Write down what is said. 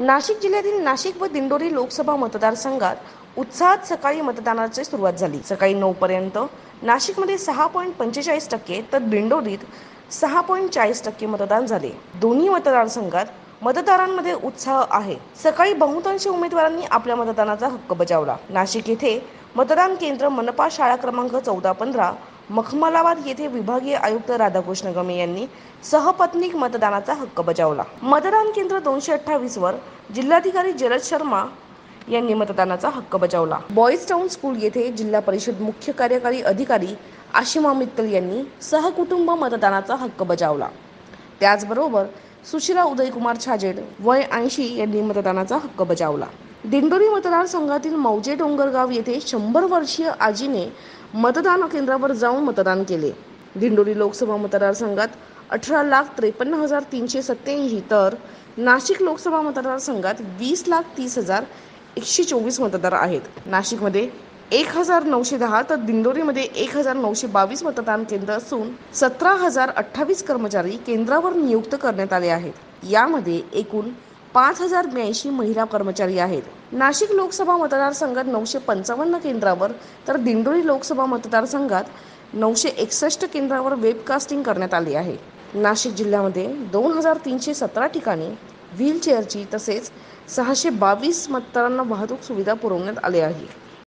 नाशिक जिल्ह्यातील नाशिक व दिंडोरी लोकसभा मतदारसंघात उत्साहात सकाळी मतदानाची सुरुवात झाली। सकाळी 9 पर्यंत नाशिकमध्ये 6.45% तर दिंडोरीत 6.40% मतदान झाले। दोन्ही मतदारसंघात मतदारांमध्ये उत्साह आहे। सकाळी बहुतांश उमेदवारांनी आपल्या मतदानाचा हक्क बजावला। नाशिक येथे मतदान केंद्र मनपा शाळा क्रमांक 14-15 मखमलाबाद येथे विभागीय आयुक्त राधाकृष्ण गमे यांनी सहपत्नीक मतदानाचा हक्क बजावला। मतदान केंद्र 228 वर जिल्हाधिकारी जलद शर्मा यांनी मतदानाचा हक्क बजावला। बॉईज टाउन स्कूल येथे जिल्हा परिषद मुख्य कार्यकारी अधिकारी आशिमा मित्तल यांनी सहकुटुंब मतदानाचा हक्क बजावला। त्याचबरोबर सुशिला उदयकुमार छाजेड वय 80 यांनी मतदानाचा हक्क बजावला। दिंडोरी मतदारसंघातील मौजे डोंगरगाव येथे 100 वर्षीय आजीने मतदान केंद्रावर जाऊन मतदान केले। दिंडोरी लोकसभा मतदारसंघात 18,53,387 तर नाशिक लोकसभा मतदारसंघात 20,30,124 मतदार आहेत। नाशिकमध्ये 1,910 तर दिंडोरीमध्ये 1,922 मतदान केंद्र असून 17,028 कर्मचारी केंद्रावर नियुक्त करण्यात आले आहेत। यामध्ये एकूण 5,082 महिला कर्मचारी आहेत। नाशिक लोकसभा मतदारसंघात 955 केंद्रावर तर दिंडोरी लोकसभा मतदारसंघात 961 केंद्रावर वेबकास्टिंग करण्यात आले आहे। नाशिक जिल्ह्यामध्ये 2,317 ठिकाणी व्हीलचेअरची तसेच 622 मतदारांना वाहतूक सुविधा पुरवण्यात आली आहे।